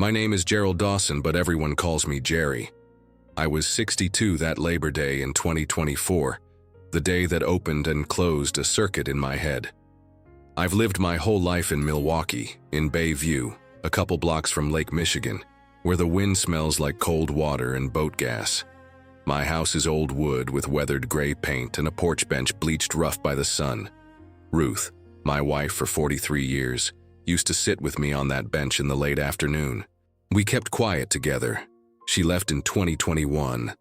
My name is Gerald Dawson, but everyone calls me Jerry. I was 62 that Labor Day in 2024, the day that opened and closed a circuit in my head. I've lived my whole life in Milwaukee, in Bayview, a couple blocks from Lake Michigan, where the wind smells like cold water and boat gas. My house is old wood with weathered gray paint and a porch bench bleached rough by the sun. Ruth, my wife for 43 years, used to sit with me on that bench in the late afternoon. We kept quiet together. She left in 2021.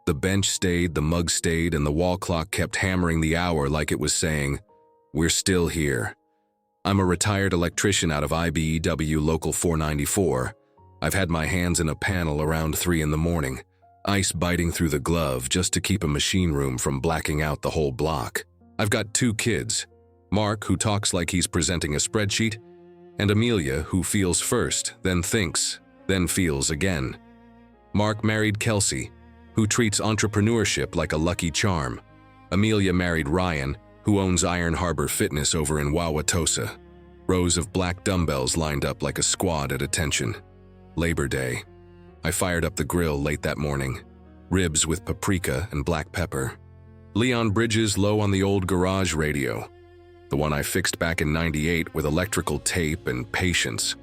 The bench stayed, the mug stayed, and the wall clock kept hammering the hour like it was saying, "We're still here." I'm a retired electrician out of IBEW Local 494. I've had my hands in a panel around 3 in the morning, ice biting through the glove just to keep a machine room from blacking out the whole block. I've got 2 kids, Mark, who talks like he's presenting a spreadsheet, and Amelia, who feels first, then thinks, then feels again. Mark married Kelsey, who treats entrepreneurship like a lucky charm. Amelia married Ryan, who owns Iron Harbor Fitness over in Wauwatosa. Rows of black dumbbells lined up like a squad at attention. Labor Day. I fired up the grill late that morning. Ribs with paprika and black pepper. Leon Bridges low on the old garage radio. The one I fixed back in '98 with electrical tape and patience.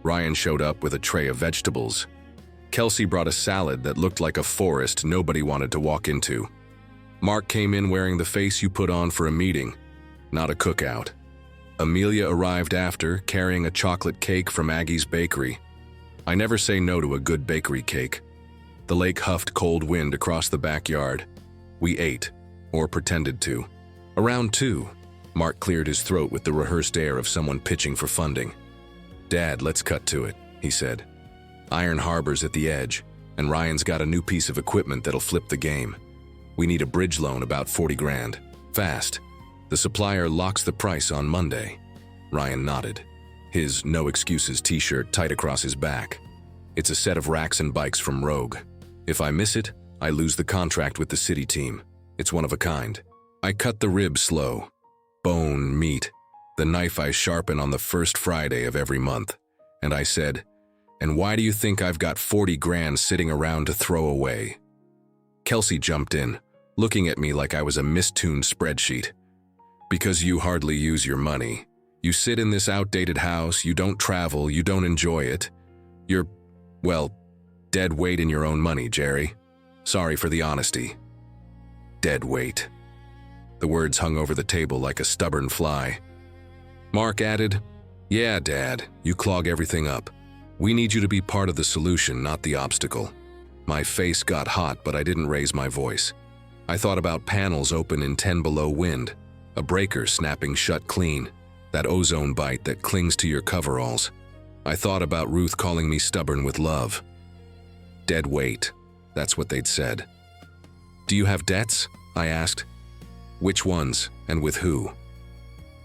Ryan showed up with a tray of vegetables. Kelsey brought a salad that looked like a forest nobody wanted to walk into. Mark came in wearing the face you put on for a meeting, not a cookout. Amelia arrived after, carrying a chocolate cake from Aggie's Bakery. I never say no to a good bakery cake. The lake huffed cold wind across the backyard. We ate, or pretended to. Around 2, Mark cleared his throat with the rehearsed air of someone pitching for funding. "Dad, let's cut to it," he said. "Iron Harbor's at the edge, and Ryan's got a new piece of equipment that'll flip the game. We need a bridge loan about 40 grand. Fast. The supplier locks the price on Monday." Ryan nodded, his no excuses t-shirt tight across his back. "It's a set of racks and bikes from Rogue. If I miss it, I lose the contract with the city team. It's one of a kind." I cut the rib slow. Bone, meat, the knife I sharpen on the first Friday of every month. And I said, "And why do you think I've got 40 grand sitting around to throw away?" Kelsey jumped in, looking at me like I was a mistuned spreadsheet. "Because you hardly use your money. You sit in this outdated house, you don't travel, you don't enjoy it. You're, well, dead weight in your own money, Jerry. Sorry for the honesty." Dead weight. The words hung over the table like a stubborn fly. Mark added, "Yeah, Dad, you clog everything up. We need you to be part of the solution, not the obstacle." My face got hot, but I didn't raise my voice. I thought about panels open in 10 below wind, a breaker snapping shut clean, that ozone bite that clings to your coveralls. I thought about Ruth calling me stubborn with love. Dead weight, that's what they'd said. "Do you have debts?" I asked. "Which ones, and with who?"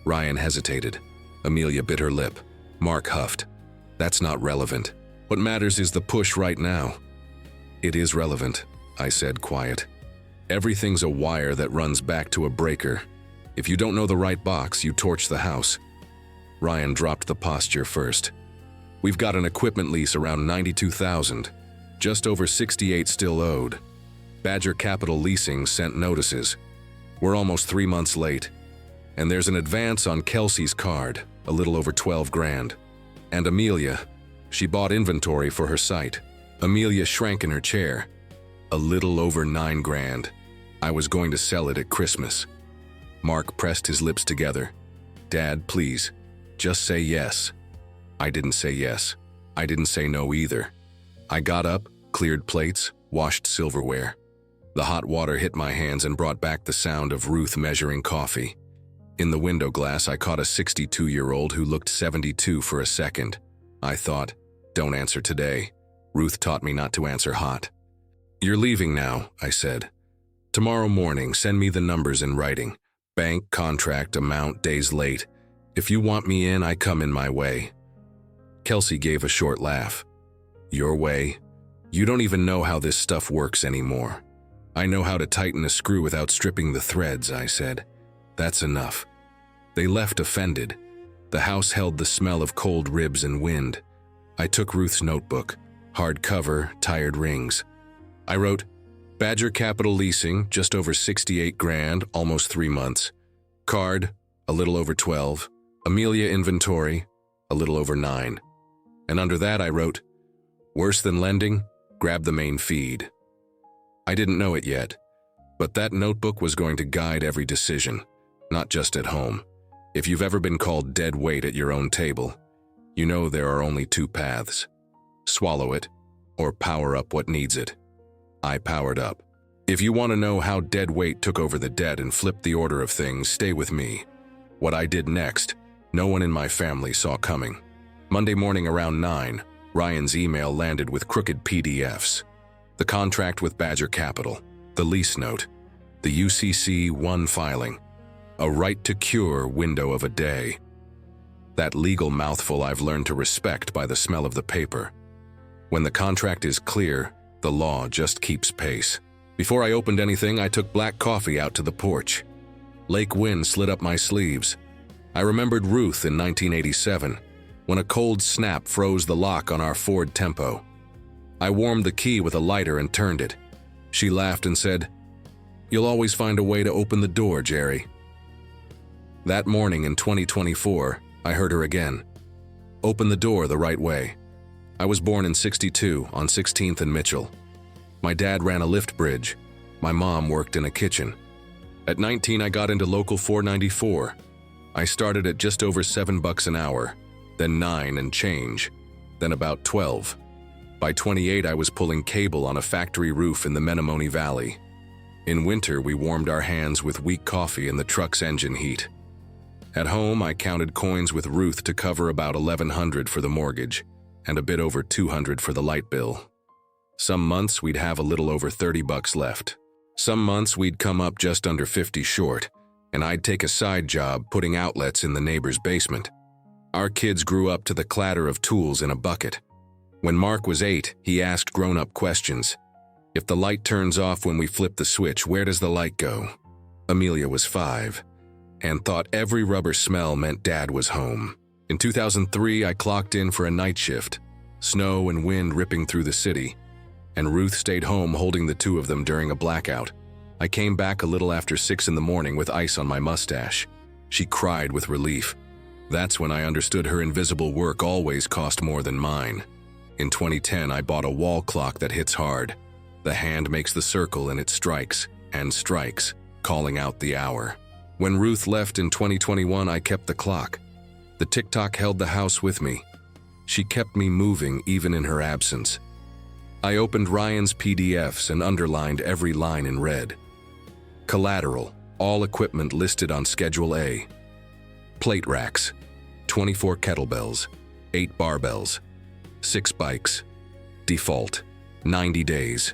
Ryan hesitated. Amelia bit her lip. Mark huffed. "That's not relevant. What matters is the push right now." "It is relevant," I said, quiet. "Everything's a wire that runs back to a breaker. If you don't know the right box, you torch the house." Ryan dropped the posture first. "We've got an equipment lease around 92,000. Just over 68 still owed. Badger Capital Leasing sent notices. We're almost 3 months late. And there's an advance on Kelsey's card, a little over 12 grand. And Amelia, she bought inventory for her site." Amelia shrank in her chair. "A little over 9 grand. I was going to sell it at Christmas." Mark pressed his lips together. "Dad, please, just say yes." I didn't say yes. I didn't say no either. I got up, cleared plates, washed silverware. The hot water hit my hands and brought back the sound of Ruth measuring coffee. In the window glass, I caught a 62-year-old who looked 72 for a second. I thought, don't answer today. Ruth taught me not to answer hot. "You're leaving now," I said. "Tomorrow morning, send me the numbers in writing. Bank, contract, amount, days late. If you want me in, I come in my way." Kelsey gave a short laugh. "Your way? You don't even know how this stuff works anymore." "I know how to tighten a screw without stripping the threads," I said. "That's enough." They left offended. The house held the smell of cold ribs and wind. I took Ruth's notebook, hard cover, tired rings. I wrote, Badger Capital Leasing, just over 68 grand, almost 3 months. Card, a little over 12. Amelia Inventory, a little over 9. And under that I wrote, worse than lending, grab the main feed. I didn't know it yet, but that notebook was going to guide every decision, not just at home. If you've ever been called dead weight at your own table, you know there are only 2 paths. Swallow it, or power up what needs it. I powered up. If you want to know how dead weight took over the debt and flipped the order of things, stay with me. What I did next, no one in my family saw coming. Monday morning around 9, Ryan's email landed with crooked PDFs. The contract with Badger Capital, the lease note, the UCC-1 filing, a right-to-cure window of a day. That legal mouthful I've learned to respect by the smell of the paper. When the contract is clear, the law just keeps pace. Before I opened anything, I took black coffee out to the porch. Lake wind slid up my sleeves. I remembered Ruth in 1987, when a cold snap froze the lock on our Ford Tempo. I warmed the key with a lighter and turned it. She laughed and said, "You'll always find a way to open the door, Jerry." That morning in 2024, I heard her again. Open the door the right way. I was born in '62 on 16th and Mitchell. My dad ran a lift bridge. My mom worked in a kitchen. At 19, I got into Local 494. I started at just over $7 an hour, then 9 and change, then about 12. By 28, I was pulling cable on a factory roof in the Menomonee Valley. In winter, we warmed our hands with weak coffee in the truck's engine heat. At home, I counted coins with Ruth to cover about $1,100 for the mortgage and a bit over $200 for the light bill. Some months we'd have a little over $30 left. Some months we'd come up just under 50 short, and I'd take a side job putting outlets in the neighbor's basement. Our kids grew up to the clatter of tools in a bucket. When Mark was 8, he asked grown-up questions. If the light turns off when we flip the switch, where does the light go? Amelia was 5, and thought every rubber smell meant Dad was home. In 2003, I clocked in for a night shift, snow and wind ripping through the city, and Ruth stayed home holding the 2 of them during a blackout. I came back a little after 6 in the morning with ice on my mustache. She cried with relief. That's when I understood her invisible work always cost more than mine. In 2010, I bought a wall clock that hits hard. The hand makes the circle and it strikes, and strikes, calling out the hour. When Ruth left in 2021, I kept the clock. The tick-tock held the house with me. She kept me moving even in her absence. I opened Ryan's PDFs and underlined every line in red. Collateral, all equipment listed on Schedule A. Plate racks, 24 kettlebells, 8 barbells, 6 bikes. Default, 90 days.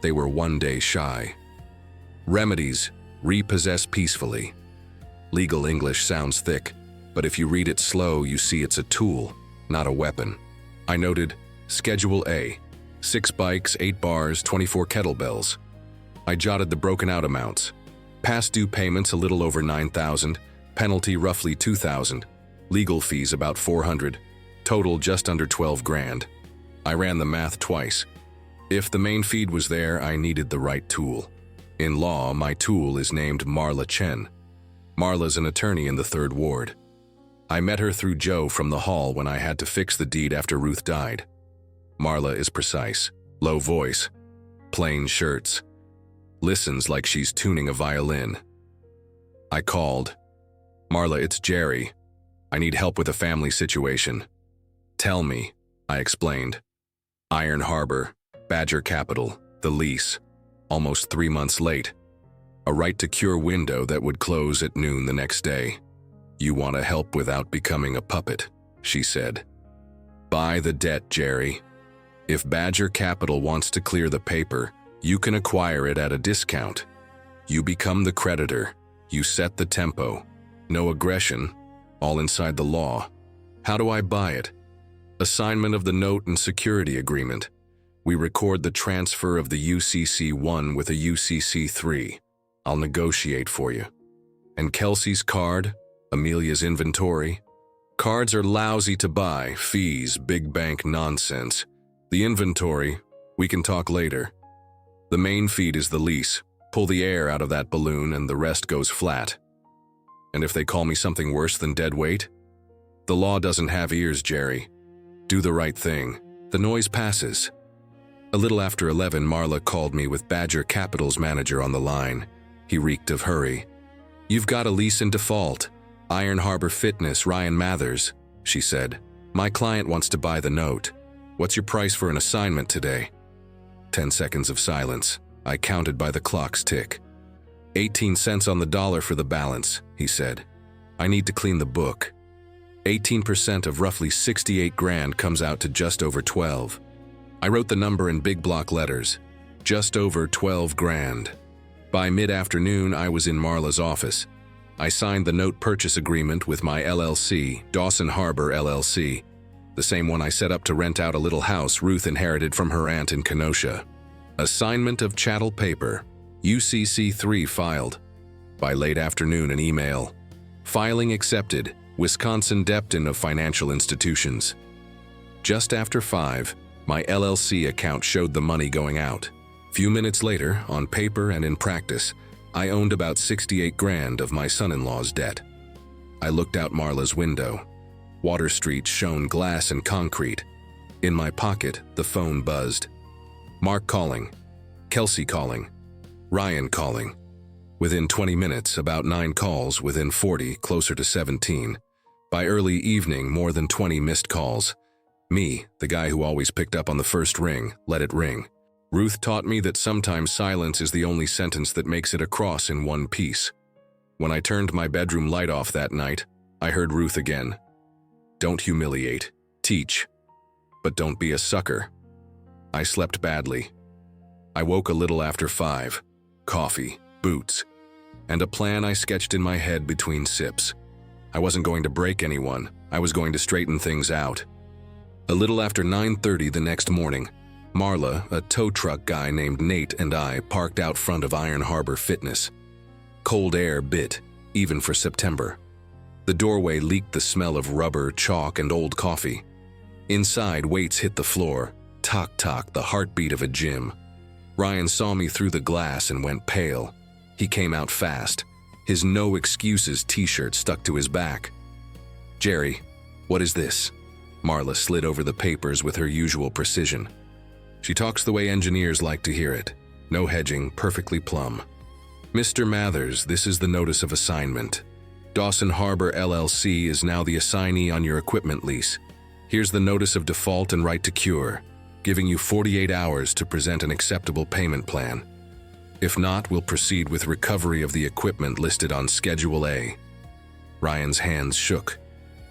They were 1 day shy. Remedies, repossess peacefully. Legal English sounds thick, but if you read it slow, you see it's a tool, not a weapon. I noted, Schedule A, 6 bikes, 8 bars, 24 kettlebells. I jotted the broken out amounts. Past due payments a little over $9,000, penalty roughly $2,000, legal fees about $400, total just under 12 grand. I ran the math twice. If the main feed was there, I needed the right tool. In law, my tool is named Marla Chen. Marla's an attorney in the 3rd Ward. I met her through Joe from the hall when I had to fix the deed after Ruth died. Marla is precise, low voice, plain shirts, listens like she's tuning a violin. I called. "Marla, it's Jerry. I need help with a family situation." "Tell me," I explained. Iron Harbor, Badger Capital, the lease, almost 3 months late. A right-to-cure window that would close at noon the next day. "You want to help without becoming a puppet," she said. "Buy the debt, Jerry. If Badger Capital wants to clear the paper, you can acquire it at a discount. You become the creditor. You set the tempo. No aggression, all inside the law. How do I buy it? Assignment of the note and security agreement. We record the transfer of the UCC-1 with a UCC-3. I'll negotiate for you. And Kelsey's card, Amelia's inventory, Cards are lousy to buy, fees, big bank nonsense. The inventory, we can talk later. The main feed is the lease. Pull the air out of that balloon and the rest goes flat. And if they call me something worse than dead weight? The law doesn't have ears, Jerry. Do the right thing. The noise passes. A little after 11, Marla called me with Badger Capital's manager on the line. He reeked of hurry. "You've got a lease in default. Iron Harbor Fitness, Ryan Mathers," she said. "My client wants to buy the note. What's your price for an assignment today?" 10 seconds of silence. I counted by the clock's tick. 18 cents on the dollar for the balance, he said. I need to clean the book. 18% of roughly 68 grand comes out to just over 12. I wrote the number in big block letters. Just over 12 grand. By mid-afternoon, I was in Marla's office. I signed the note purchase agreement with my LLC, Dawson Harbor LLC, the same one I set up to rent out a little house Ruth inherited from her aunt in Kenosha. Assignment of chattel paper, UCC3 filed. By late afternoon, an email. Filing accepted, Wisconsin Depton of Financial Institutions. Just after 5, my LLC account showed the money going out. Few minutes later, on paper and in practice, I owned about 68 grand of my son-in-law's debt. I looked out Marla's window. Water Street shone glass and concrete. In my pocket, the phone buzzed. Mark calling. Kelsey calling. Ryan calling. Within 20 minutes, about 9 calls. Within 40, closer to 17. By early evening, more than 20 missed calls. Me, the guy who always picked up on the first ring, let it ring. Ruth taught me that sometimes silence is the only sentence that makes it across in one piece. When I turned my bedroom light off that night, I heard Ruth again. Don't humiliate. Teach. But don't be a sucker. I slept badly. I woke a little after 5. Coffee, boots, and a plan I sketched in my head between sips. I wasn't going to break anyone. I was going to straighten things out. A little after 9:30 the next morning, Marla, a tow truck guy named Nate, and I parked out front of Iron Harbor Fitness. Cold air bit, even for September. The doorway leaked the smell of rubber, chalk, and old coffee. Inside, weights hit the floor. Tock-tock, the heartbeat of a gym. Ryan saw me through the glass and went pale. He came out fast. His no excuses t-shirt stuck to his back. "Jerry, what is this?" Marla slid over the papers with her usual precision. She talks the way engineers like to hear it. No hedging, perfectly plumb. "Mr. Mathers, this is the notice of assignment. Dawson Harbor LLC is now the assignee on your equipment lease. Here's the notice of default and right to cure, giving you 48 hours to present an acceptable payment plan. If not, we'll proceed with recovery of the equipment listed on Schedule A." Ryan's hands shook.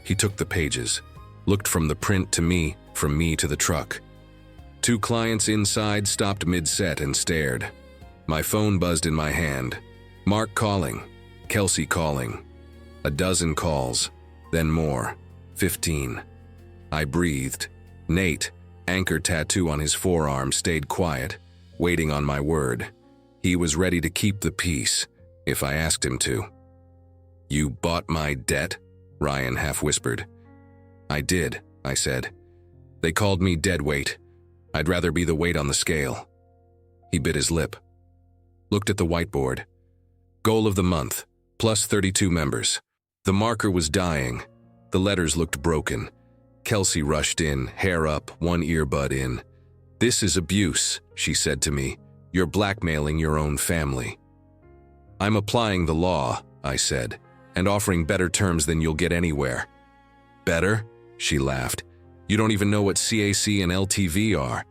He took the pages, looked from the print to me, from me to the truck. 2 clients inside stopped mid-set and stared. My phone buzzed in my hand. Mark calling. Kelsey calling. A dozen calls, then more. 15. I breathed. Nate, anchor tattoo on his forearm, stayed quiet, waiting on my word. He was ready to keep the peace, if I asked him to. "You bought my debt?" Ryan half whispered. "I did," I said. "They called me dead weight. I'd rather be the weight on the scale." He bit his lip. Looked at the whiteboard. Goal of the month, plus 32 members. The marker was dying. The letters looked broken. Kelsey rushed in, hair up, one earbud in. "This is abuse," she said to me. "You're blackmailing your own family." "I'm applying the law," I said, "and offering better terms than you'll get anywhere." "Better?" she laughed. "You don't even know what CAC and LTV are."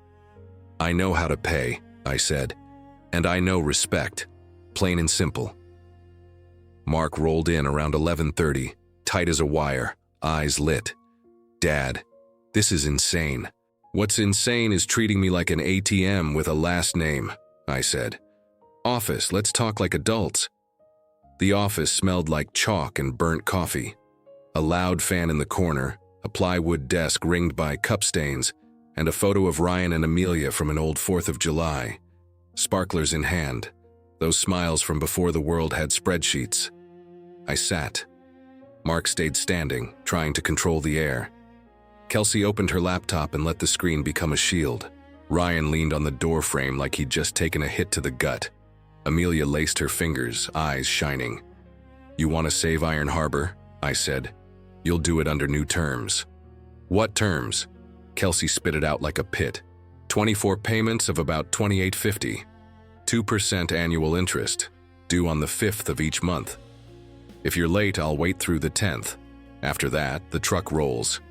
"I know how to pay," I said, "and I know respect. Plain and simple." Mark rolled in around 11:30, tight as a wire, eyes lit. "Dad, this is insane." "What's insane is treating me like an ATM with a last name," I said. "Office, let's talk like adults." The office smelled like chalk and burnt coffee. A loud fan in the corner, a plywood desk ringed by cup stains, and a photo of Ryan and Amelia from an old 4th of July. Sparklers in hand, those smiles from before the world had spreadsheets. I sat. Mark stayed standing, trying to control the air. Kelsey opened her laptop and let the screen become a shield. Ryan leaned on the doorframe like he'd just taken a hit to the gut. Amelia laced her fingers, eyes shining. "You want to save Iron Harbor?" I said. "You'll do it under new terms." "What terms?" Kelsey spit it out like a pit. 24 payments of about $28.50. 2% annual interest, due on the 5th of each month. If you're late, I'll wait through the 10th. After that, the truck rolls.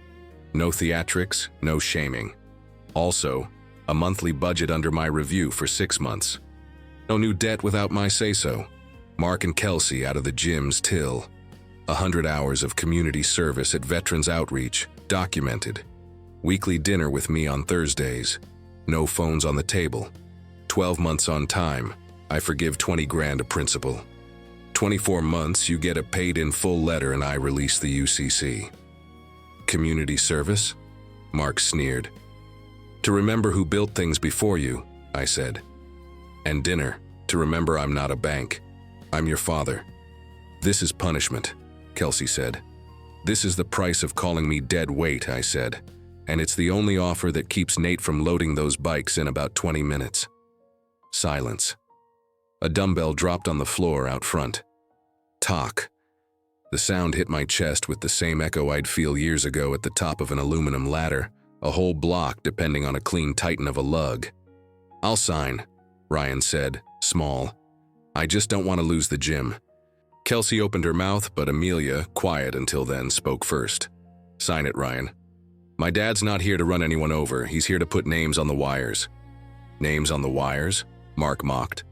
No theatrics, no shaming. Also, a monthly budget under my review for 6 months. No new debt without my say-so. Mark and Kelsey out of the gyms till. 100 hours of community service at Veterans Outreach, documented. Weekly dinner with me on Thursdays. No phones on the table. 12 months on time. I forgive 20 grand a principal. 24 months, you get a paid-in-full letter and I release the UCC. Community service? Mark sneered. To remember who built things before you, I said. And dinner, to remember I'm not a bank. I'm your father. This is punishment, Kelsey said. This is the price of calling me dead weight, I said. And it's the only offer that keeps Nate from loading those bikes in about 20 minutes. Silence. A dumbbell dropped on the floor out front. Talk. The sound hit my chest with the same echo I'd feel years ago at the top of an aluminum ladder, a whole block depending on a clean titan of a lug. I'll sign, Ryan said, small. I just don't want to lose the gym. Kelsey opened her mouth, but Amelia, quiet until then, spoke first. Sign it, Ryan. My dad's not here to run anyone over. He's here to put names on the wires. Names on the wires? Mark mocked.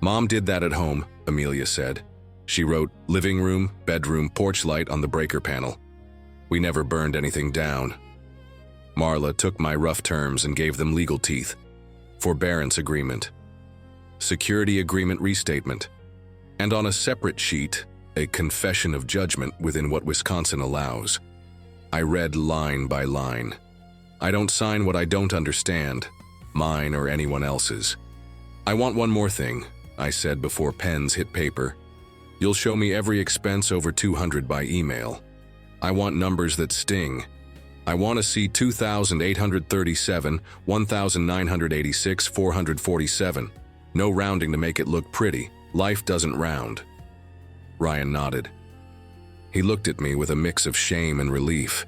Mom did that at home, Amelia said. She wrote living room, bedroom, porch light on the breaker panel. We never burned anything down. Marla took my rough terms and gave them legal teeth. Forbearance agreement. Security agreement restatement. And on a separate sheet, a confession of judgment within what Wisconsin allows. I read line by line. I don't sign what I don't understand, mine or anyone else's. I want one more thing, I said before pens hit paper. You'll show me every expense over 200 by email. I want numbers that sting. I want to see 2,837, 1,986, 447. No rounding to make it look pretty. Life doesn't round. Ryan nodded. He looked at me with a mix of shame and relief.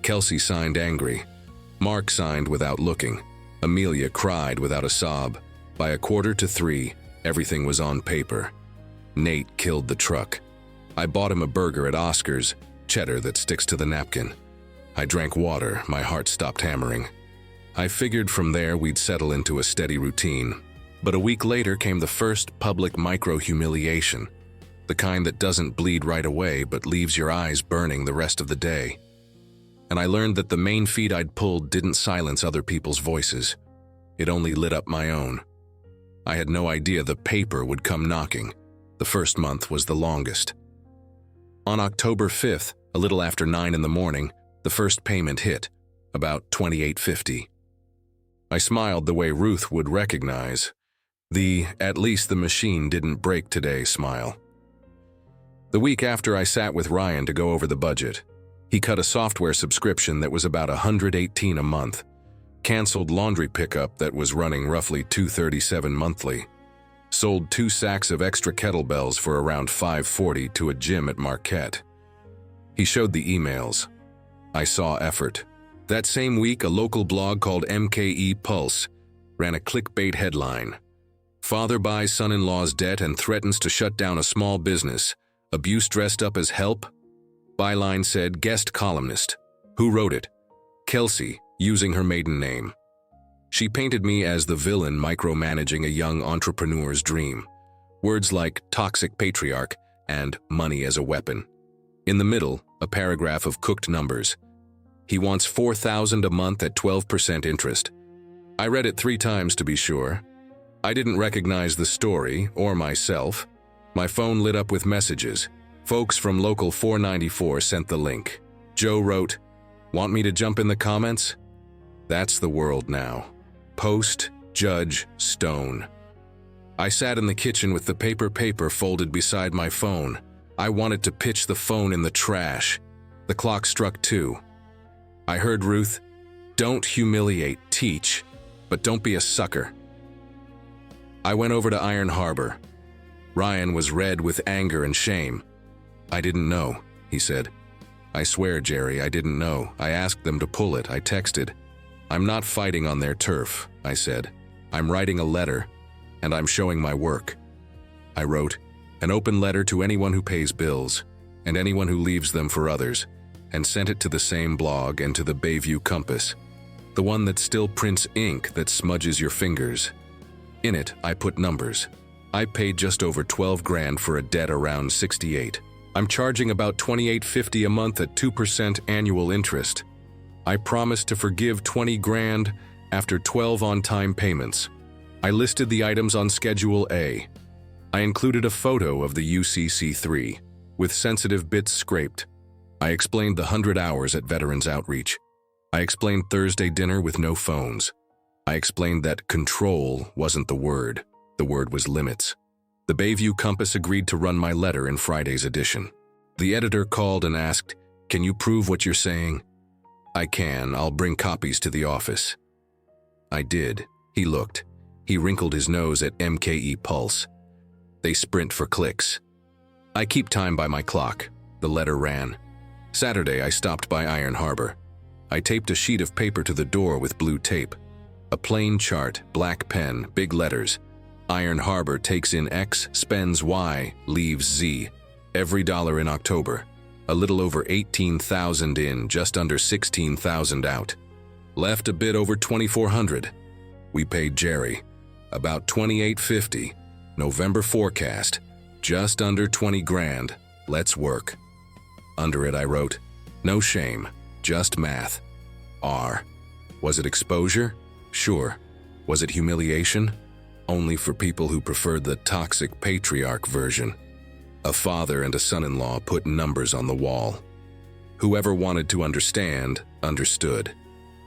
Kelsey signed angry. Mark signed without looking. Amelia cried without a sob. By 2:45, everything was on paper. Nate killed the truck. I bought him a burger at Oscar's, cheddar that sticks to the napkin. I drank water, my heart stopped hammering. I figured from there we'd settle into a steady routine. But a week later came the first public micro-humiliation, the kind that doesn't bleed right away but leaves your eyes burning the rest of the day. And I learned that the main feed I'd pulled didn't silence other people's voices. It only lit up my own. I had no idea the paper would come knocking. The first month was the longest. On October 5th, a little after 9 in the morning, the first payment hit, about $28.50. I smiled the way Ruth would recognize the "at least the machine didn't break today" smile. The week after, I sat with Ryan to go over the budget. He cut a software subscription that was about $118 a month, canceled laundry pickup that was running roughly $237 monthly, sold 2 sacks of extra kettlebells for around $540 to a gym at Marquette. He showed the emails. I saw effort. That same week, a local blog called MKE Pulse ran a clickbait headline. Father buys son-in-law's debt and threatens to shut down a small business. Abuse dressed up as help? Byline said, guest columnist. Who wrote it? Kelsey, using her maiden name. She painted me as the villain micromanaging a young entrepreneur's dream. Words like toxic patriarch and money as a weapon. In the middle, a paragraph of cooked numbers. He wants $4,000 a month at 12% interest. I read it 3 times to be sure. I didn't recognize the story or myself. My phone lit up with messages. Folks from Local 494 sent the link. Joe wrote, "Want me to jump in the comments?" That's the world now. Post, judge, stone. I sat in the kitchen with the paper folded beside my phone. I wanted to pitch the phone in the trash. The clock struck 2. I heard Ruth, "Don't humiliate, teach, but don't be a sucker." I went over to Iron Harbor. Ryan was red with anger and shame. "I didn't know," he said. "I swear, Jerry, I didn't know. I asked them to pull it. I texted. I'm not fighting on their turf," I said. "I'm writing a letter, and I'm showing my work." I wrote, "An open letter to anyone who pays bills, and anyone who leaves them for others," and sent it to the same blog and to the Bayview Compass, the one that still prints ink that smudges your fingers. In it, I put numbers. I paid just over 12 grand for a debt around 68. I'm charging about $28.50 a month at 2% annual interest. I promised to forgive 20 grand after 12 on-time payments. I listed the items on Schedule A. I included a photo of the UCC3, with sensitive bits scraped. I explained the 100 hours at Veterans Outreach. I explained Thursday dinner with no phones. I explained that control wasn't the word was limits. The Bayview Compass agreed to run my letter in Friday's edition. The editor called and asked, "Can you prove what you're saying?" "I can. I'll bring copies to the office." I did. He looked. He wrinkled his nose at MKE Pulse. They sprint for clicks. I keep time by my clock. The letter ran. Saturday, I stopped by Iron Harbor. I taped a sheet of paper to the door with blue tape. A plain chart, black pen, big letters. Iron Harbor takes in X, spends Y, leaves Z. Every dollar in October. A little over 18,000 in, just under 16,000 out. Left a bit over 2,400. We paid Jerry. About 28.50. November forecast. Just under 20 grand. Let's work. Under it I wrote, "No shame, just math." R. Was it exposure? Sure. Was it humiliation? Only for people who preferred the toxic patriarch version. A father and a son-in-law put numbers on the wall. Whoever wanted to understand, understood.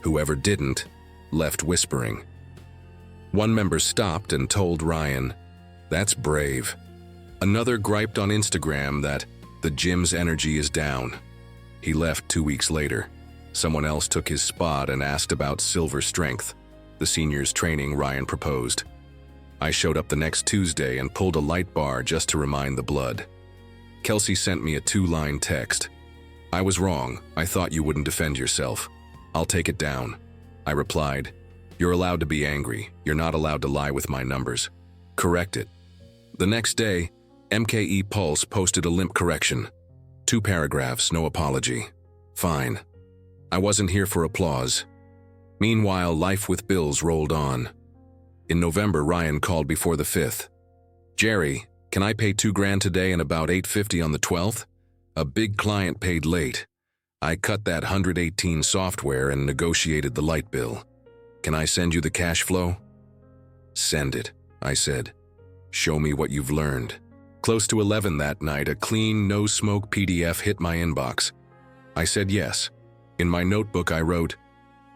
Whoever didn't, left whispering. One member stopped and told Ryan, "That's brave." Another griped on Instagram that the gym's energy is down. He left 2 weeks later. Someone else took his spot and asked about silver strength, the seniors training Ryan proposed. I showed up the next Tuesday and pulled a light bar just to remind the blood. Kelsey sent me a 2-line text. "I was wrong. I thought you wouldn't defend yourself. I'll take it down." I replied, "You're allowed to be angry. You're not allowed to lie with my numbers. Correct it." The next day, MKE Pulse posted a limp correction. 2 paragraphs, no apology. Fine. I wasn't here for applause. Meanwhile, life with bills rolled on. In November, Ryan called before the 5th. "Jerry, can I pay 2 grand today and about 850 on the 12th? A big client paid late. I cut that 118 software and negotiated the light bill. Can I send you the cash flow?" "Send it," I said. "Show me what you've learned." Close to 11 that night, a clean, no-smoke PDF hit my inbox. I said yes. In my notebook I wrote,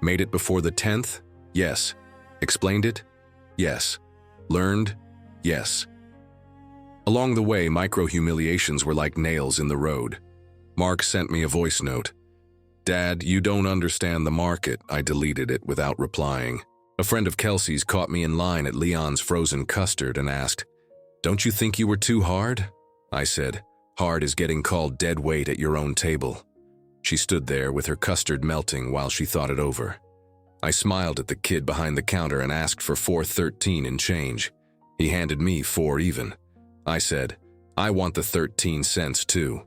"Made it before the 10th? Yes. Explained it? Yes. Learned? Yes." Along the way, micro-humiliations were like nails in the road. Mark sent me a voice note. "Dad, you don't understand the market." I deleted it without replying. A friend of Kelsey's caught me in line at Leon's Frozen Custard and asked, "Don't you think you were too hard?" I said, "Hard is getting called dead weight at your own table." She stood there with her custard melting while she thought it over. I smiled at the kid behind the counter and asked for $4.13 in change. He handed me 4 even. I said, "I want the 13 cents too."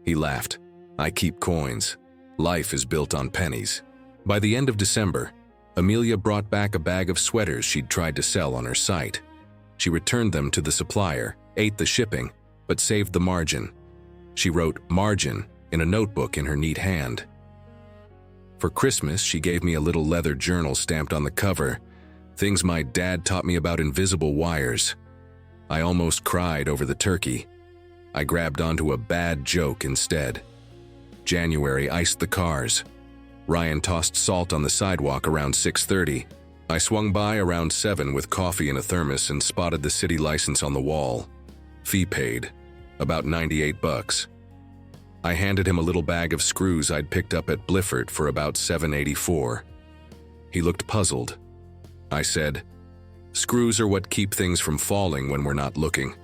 He laughed. "I keep coins. Life is built on pennies." By the end of December, Amelia brought back a bag of sweaters she'd tried to sell on her site. She returned them to the supplier, ate the shipping, but saved the margin. She wrote "margin" in a notebook in her neat hand. For Christmas, she gave me a little leather journal stamped on the cover, things my dad taught me about invisible wires. I almost cried over the turkey. I grabbed onto a bad joke instead. January iced the cars. Ryan tossed salt on the sidewalk around 6:30. I swung by around 7 with coffee in a thermos and spotted the city license on the wall. Fee paid. About 98 bucks. I handed him a little bag of screws I'd picked up at Blifford for about $7.84. He looked puzzled. I said, "Screws are what keep things from falling when we're not looking."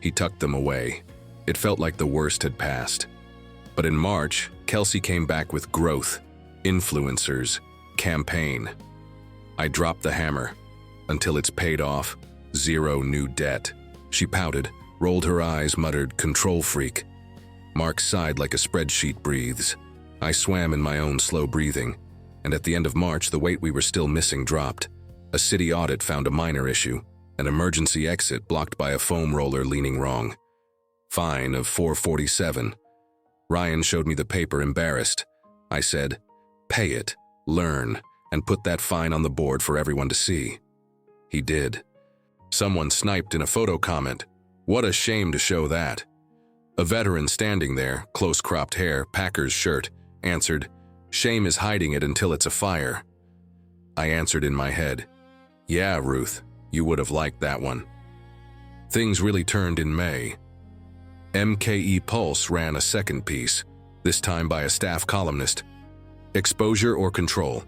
He tucked them away. It felt like the worst had passed. But in March, Kelsey came back with growth, influencers, campaign. I dropped the hammer. Until it's paid off, zero new debt. She pouted, rolled her eyes, muttered, "Control freak." Mark sighed like a spreadsheet breathes. I swam in my own slow breathing, and at the end of March, the weight we were still missing dropped. A city audit found a minor issue, an emergency exit blocked by a foam roller leaning wrong. Fine of $447. Ryan showed me the paper, embarrassed. I said, "Pay it, learn, and put that fine on the board for everyone to see." He did. Someone sniped in a photo comment, "What a shame to show that." A veteran standing there, close-cropped hair, Packers shirt, answered, "Shame is hiding it until it's a fire." I answered in my head, "Yeah, Ruth, you would have liked that one." Things really turned in May. MKE Pulse ran a second piece, this time by a staff columnist. Exposure or control?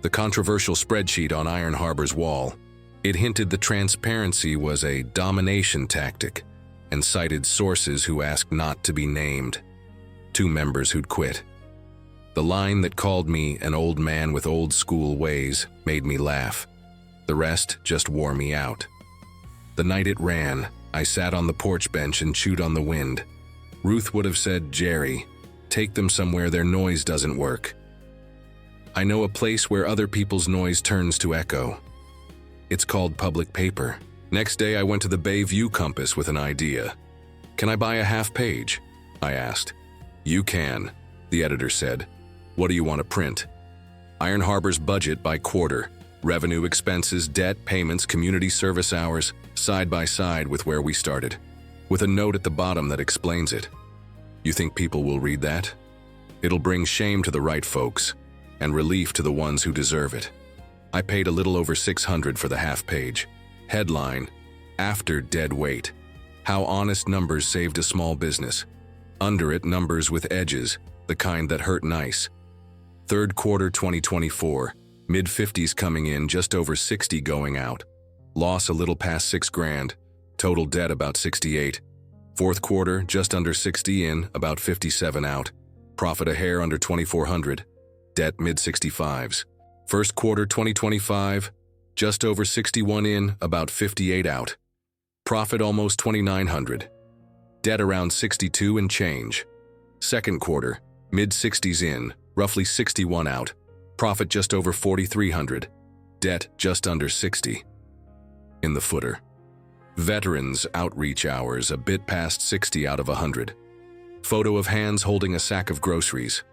The controversial spreadsheet on Iron Harbor's wall. It hinted the transparency was a domination tactic and cited sources who asked not to be named. 2 members who'd quit. The line that called me an old man with old school ways made me laugh. The rest just wore me out. The night it ran, I sat on the porch bench and chewed on the wind. Ruth would have said, "Jerry, take them somewhere their noise doesn't work." I know a place where other people's noise turns to echo. It's called public paper. Next day I went to the Bayview Compass with an idea. "Can I buy a half page?" I asked. "You can," the editor said. "What do you want to print?" Iron Harbor's budget by quarter. Revenue, expenses, debt, payments, community service hours, side by side with where we started, with a note at the bottom that explains it. You think people will read that? It'll bring shame to the right folks and relief to the ones who deserve it. I paid a little over $600 for the half page. Headline, "After Dead Weight. How Honest Numbers Saved a Small Business." Under it, numbers with edges, the kind that hurt nice. Third quarter 2024. Mid-50s coming in, just over 60 going out. Loss a little past $6,000. Total debt about 68. Fourth quarter, just under 60 in, about 57 out. Profit a hair under 2,400. Debt mid-65s. First quarter 2025, just over 61 in, about 58 out. Profit almost 2,900. Debt around 62 and change. Second quarter, mid-60s in, roughly 61 out. Profit just over 4,300. Debt just under 60. In the footer. Veterans outreach hours a bit past 60 out of 100. Photo of hands holding a sack of groceries.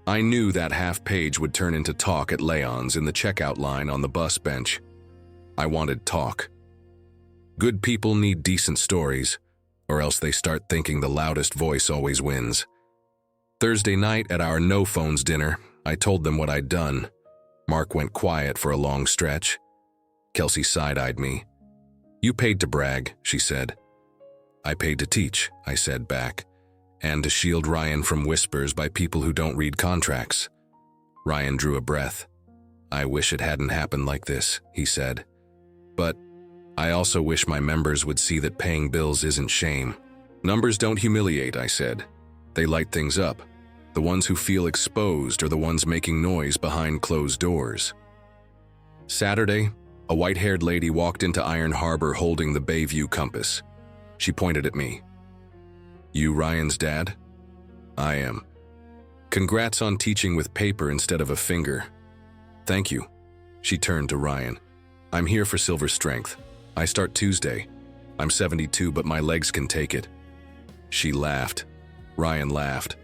I knew that half page would turn into talk at Leon's in the checkout line on the bus bench. I wanted talk. Good people need decent stories, or else they start thinking the loudest voice always wins. Thursday night at our no-phones dinner, I told them what I'd done. Mark went quiet for a long stretch. Kelsey side-eyed me. "You paid to brag," she said. "I paid to teach," I said back, "and to shield Ryan from whispers by people who don't read contracts." Ryan drew a breath. "I wish it hadn't happened like this," he said. "But I also wish my members would see that paying bills isn't shame." "Numbers don't humiliate," I said. "They light things up. The ones who feel exposed are the ones making noise behind closed doors." Saturday, a white-haired lady walked into Iron Harbor holding the Bayview Compass. She pointed at me. "You Ryan's dad?" "I am." "Congrats on teaching with paper instead of a finger." "Thank you." She turned to Ryan. "I'm here for Silver Strength. I start Tuesday. I'm 72, but my legs can take it." She laughed. Ryan laughed.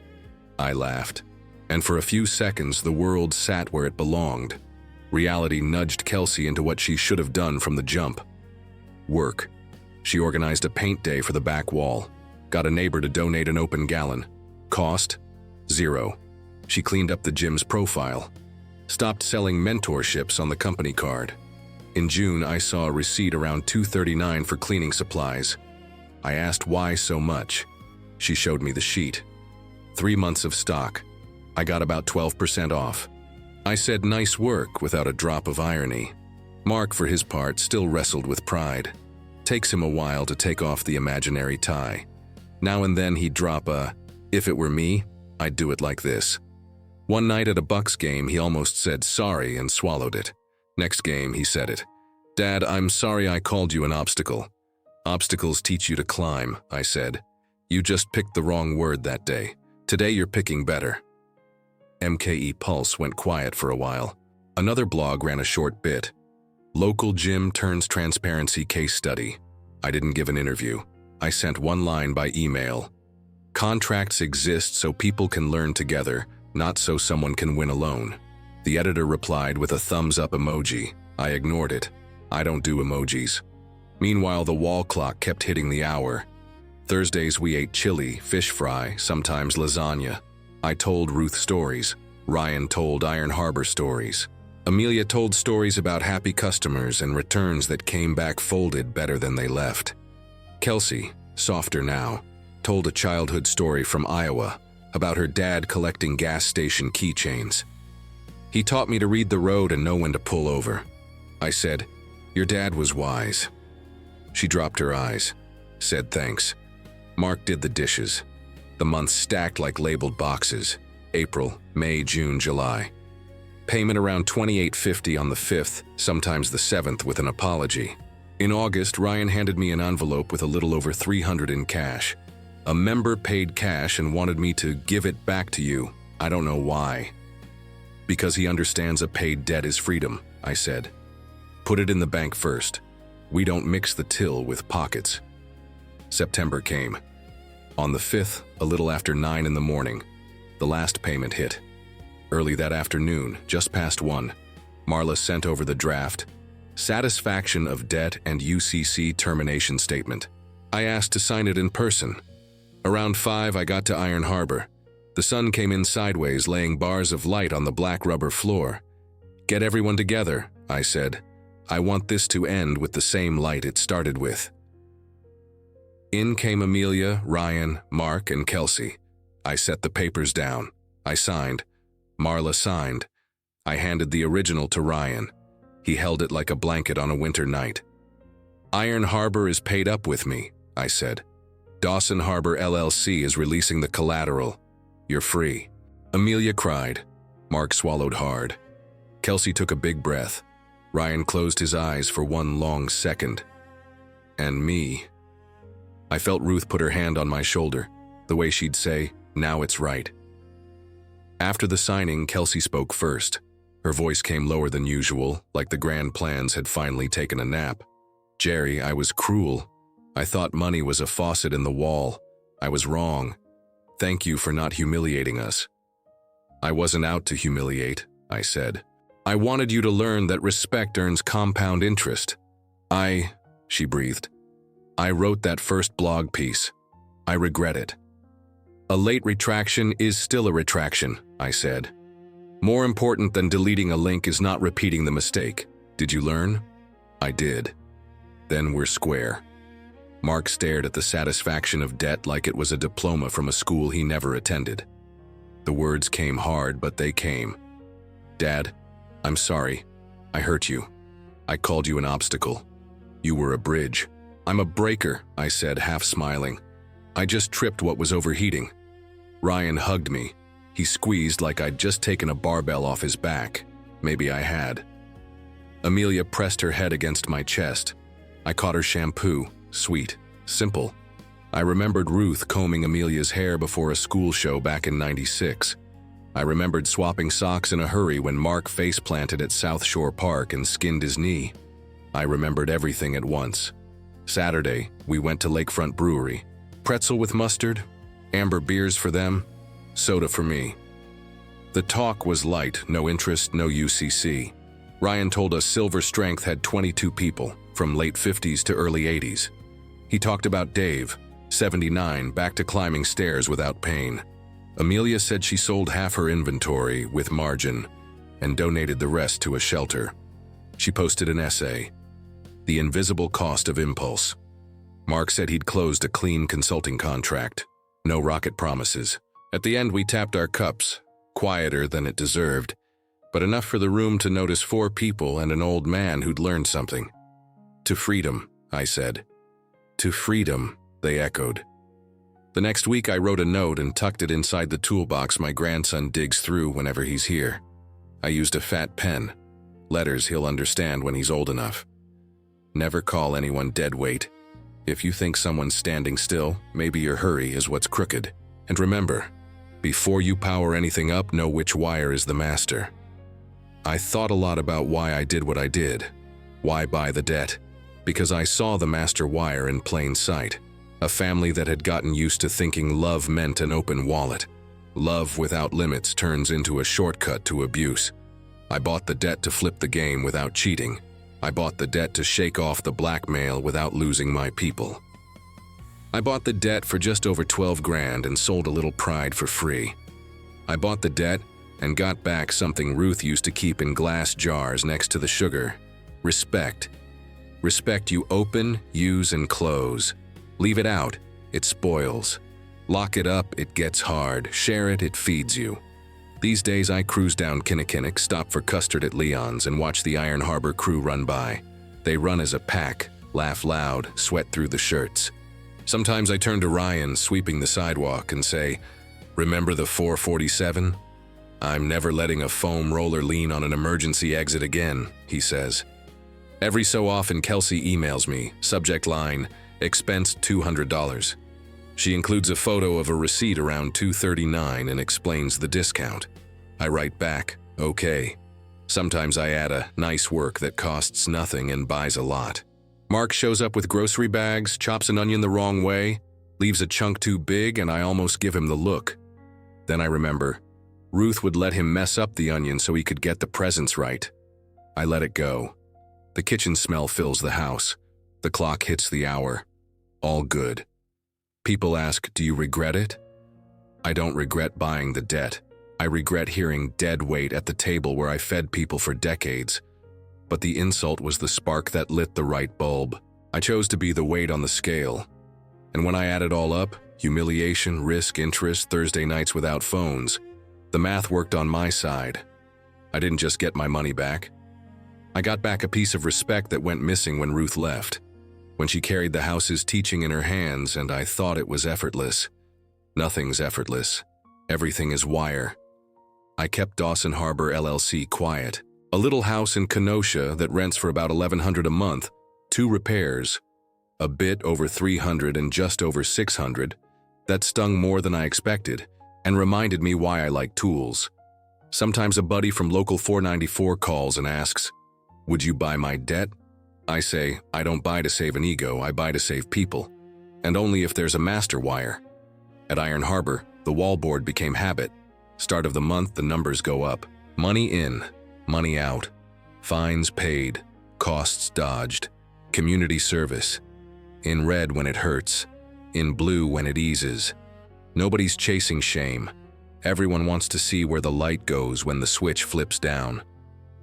I laughed. And for a few seconds, the world sat where it belonged. Reality nudged Kelsey into what she should have done from the jump. Work. She organized a paint day for the back wall. Got a neighbor to donate an open gallon. Cost? $0. She cleaned up the gym's profile. Stopped selling mentorships on the company card. In June, I saw a receipt around $239 for cleaning supplies. I asked why so much. She showed me the sheet. 3 months of stock. I got about 12% off. I said nice work without a drop of irony. Mark, for his part, still wrestled with pride. Takes him a while to take off the imaginary tie. Now and then he'd drop a, "If it were me, I'd do it like this." One night at a Bucks game, he almost said sorry and swallowed it. Next game, he said it. "Dad, I'm sorry I called you an obstacle." "Obstacles teach you to climb," I said. "You just picked the wrong word that day. Today you're picking better." MKE Pulse went quiet for a while. Another blog ran a short bit. Local gym turns transparency case study. I didn't give an interview. I sent one line by email. Contracts exist so people can learn together, not so someone can win alone. The editor replied with a thumbs up emoji. I ignored it. I don't do emojis. Meanwhile, the wall clock kept hitting the hour. Thursdays we ate chili, fish fry, sometimes lasagna. I told Ruth stories. Ryan told Iron Harbor stories. Amelia told stories about happy customers and returns that came back folded better than they left. Kelsey, softer now, told a childhood story from Iowa about her dad collecting gas station keychains. He taught me to read the road and know when to pull over. I said, "Your dad was wise." She dropped her eyes, said thanks. Mark did the dishes. The months stacked like labeled boxes. April, May, June, July. Payment around $28.50 on the 5th, sometimes the 7th with an apology. In August, Ryan handed me an envelope with a little over $300 in cash. A member paid cash and wanted me to give it back to you. I don't know why. Because he understands a paid debt is freedom, I said. Put it in the bank first. We don't mix the till with pockets. September came. On the 5th, a little after 9 in the morning, the last payment hit. Early that afternoon, just past 1, Marla sent over the draft, satisfaction of debt and UCC termination statement. I asked to sign it in person. Around 5, I got to Iron Harbor. The sun came in sideways, laying bars of light on the black rubber floor. "Get everyone together," I said. "I want this to end with the same light it started with." In came Amelia, Ryan, Mark, and Kelsey. I set the papers down. I signed. Marla signed. I handed the original to Ryan. He held it like a blanket on a winter night. "Iron Harbor is paid up with me," I said. "Dawson Harbor LLC is releasing the collateral. You're free." Amelia cried. Mark swallowed hard. Kelsey took a big breath. Ryan closed his eyes for one long second. And me. I felt Ruth put her hand on my shoulder, the way she'd say, "Now it's right." After the signing, Kelsey spoke first. Her voice came lower than usual, like the grand plans had finally taken a nap. "Jerry, I was cruel. I thought money was a faucet in the wall. I was wrong. Thank you for not humiliating us." "I wasn't out to humiliate," I said. "I wanted you to learn that respect earns compound interest." She breathed. "I wrote that first blog piece. I regret it." "A late retraction is still a retraction," I said. "More important than deleting a link is not repeating the mistake. Did you learn?" I did. "Then we're square." Mark stared at the satisfaction of debt like it was a diploma from a school he never attended. The words came hard, but they came. "Dad, I'm sorry. I hurt you. I called you an obstacle. You were a bridge." "I'm a breaker," I said, half smiling. "I just tripped what was overheating." Ryan hugged me. He squeezed like I'd just taken a barbell off his back. Maybe I had. Amelia pressed her head against my chest. I caught her shampoo, sweet, simple. I remembered Ruth combing Amelia's hair before a school show back in '96. I remembered swapping socks in a hurry when Mark face-planted at South Shore Park and skinned his knee. I remembered everything at once. Saturday, we went to Lakefront Brewery. Pretzel with mustard, amber beers for them, soda for me. The talk was light, no interest, no UCC. Ryan told us Silver Strength had 22 people, from late 50s to early 80s. He talked about Dave, 79, back to climbing stairs without pain. Amelia said she sold half her inventory, with margin, and donated the rest to a shelter. She posted an essay, "The Invisible Cost of Impulse." Mark said he'd closed a clean consulting contract. No rocket promises. At the end, we tapped our cups, quieter than it deserved, but enough for the room to notice 4 people and an old man who'd learned something. "To freedom," I said. "To freedom," they echoed. The next week, I wrote a note and tucked it inside the toolbox my grandson digs through whenever he's here. I used a fat pen. Letters he'll understand when he's old enough. Never call anyone dead weight. If you think someone's standing still, maybe your hurry is what's crooked. And remember, before you power anything up, know which wire is the master. I thought a lot about why I did what I did. Why buy the debt? Because I saw the master wire in plain sight. A family that had gotten used to thinking love meant an open wallet. Love without limits turns into a shortcut to abuse. I bought the debt to flip the game without cheating. I bought the debt to shake off the blackmail without losing my people. I bought the debt for just over 12 grand and sold a little pride for free. I bought the debt and got back something Ruth used to keep in glass jars next to the sugar. Respect. Respect you open, use, and close. Leave it out, it spoils. Lock it up, it gets hard. Share it, it feeds you. These days I cruise down Kinnickinnick, stop for custard at Leon's, and watch the Iron Harbor crew run by. They run as a pack, laugh loud, sweat through the shirts. Sometimes I turn to Ryan, sweeping the sidewalk, and say, "Remember the 447? I'm never letting a foam roller lean on an emergency exit again," he says. Every so often Kelsey emails me, subject line, "Expense $200. She includes a photo of a receipt around 239 and explains the discount. I write back, "Okay." Sometimes I add a "nice work" that costs nothing and buys a lot. Mark shows up with grocery bags, chops an onion the wrong way, leaves a chunk too big, and I almost give him the look. Then I remember, Ruth would let him mess up the onion so he could get the presents right. I let it go. The kitchen smell fills the house. The clock hits the hour. All good. People ask, "Do you regret it?" I don't regret buying the debt. I regret hearing dead weight at the table where I fed people for decades. But the insult was the spark that lit the right bulb. I chose to be the weight on the scale. And when I add it all up, humiliation, risk, interest, Thursday nights without phones, the math worked on my side. I didn't just get my money back. I got back a piece of respect that went missing when Ruth left. When she carried the house's teaching in her hands, and I thought it was effortless. Nothing's effortless. Everything is wire. I kept Dawson Harbor LLC quiet. A little house in Kenosha that rents for about $1,100 a month, 2 repairs, a bit over 300 and just over 600. That stung more than I expected and reminded me why I like tools. Sometimes a buddy from Local 494 calls and asks, "Would you buy my debt?" I say, I don't buy to save an ego, I buy to save people. And only if there's a master wire. At Iron Harbor, the wallboard became habit. Start of the month, the numbers go up. Money in, money out. Fines paid, costs dodged. Community service. In red when it hurts. In blue when it eases. Nobody's chasing shame. Everyone wants to see where the light goes when the switch flips down.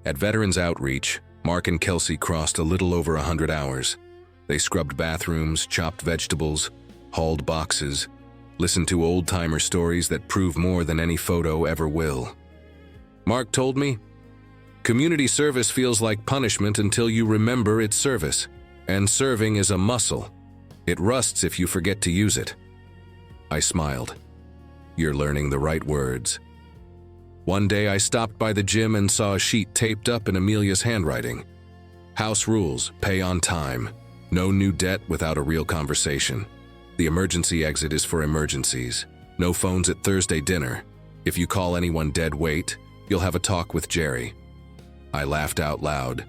At Veterans Outreach, Mark and Kelsey crossed a little over 100 hours. They scrubbed bathrooms, chopped vegetables, hauled boxes, listened to old-timer stories that prove more than any photo ever will. Mark told me, "Community service feels like punishment until you remember it's service, and serving is a muscle. It rusts if you forget to use it." I smiled. You're learning the right words. One day I stopped by the gym and saw a sheet taped up in Amelia's handwriting. House rules, pay on time. No new debt without a real conversation. The emergency exit is for emergencies. No phones at Thursday dinner. If you call anyone dead weight, you'll have a talk with Jerry. I laughed out loud.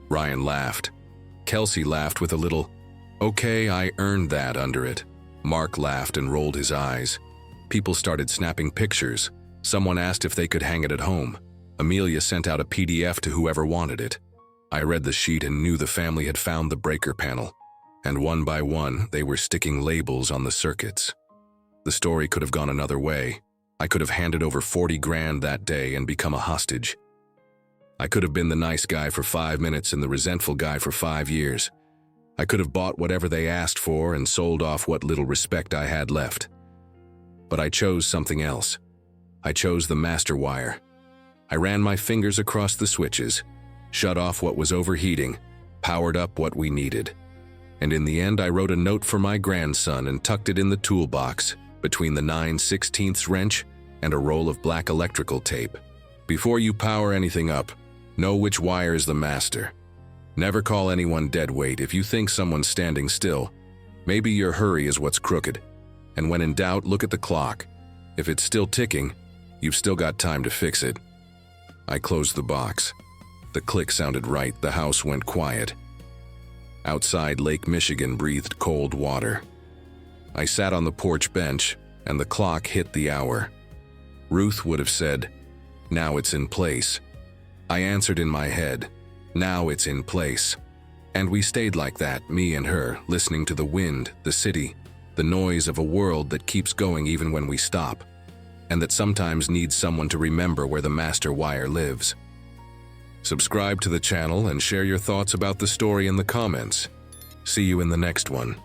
Ryan laughed. Kelsey laughed with a little, "Okay, I earned that" under it. Mark laughed and rolled his eyes. People started snapping pictures. Someone asked if they could hang it at home. Amelia sent out a PDF to whoever wanted it. I read the sheet and knew the family had found the breaker panel. And one by one, they were sticking labels on the circuits. The story could have gone another way. I could have handed over 40 grand that day and become a hostage. I could have been the nice guy for 5 minutes and the resentful guy for 5 years. I could have bought whatever they asked for and sold off what little respect I had left. But I chose something else. I chose the master wire. I ran my fingers across the switches, shut off what was overheating, powered up what we needed. And in the end, I wrote a note for my grandson and tucked it in the toolbox between the 9/16 wrench and a roll of black electrical tape. Before you power anything up, know which wire is the master. Never call anyone deadweight if you think someone's standing still. Maybe your hurry is what's crooked. And when in doubt, look at the clock. If it's still ticking, you've still got time to fix it. I closed the box. The click sounded right. The house went quiet. Outside, Lake Michigan breathed cold water. I sat on the porch bench, and the clock hit the hour. Ruth would have said, "Now it's in place." I answered in my head, "Now it's in place." And we stayed like that, me and her, listening to the wind, the city, the noise of a world that keeps going even when we stop, and that sometimes needs someone to remember where the master wire lives. Subscribe to the channel and share your thoughts about the story in the comments. See you in the next one.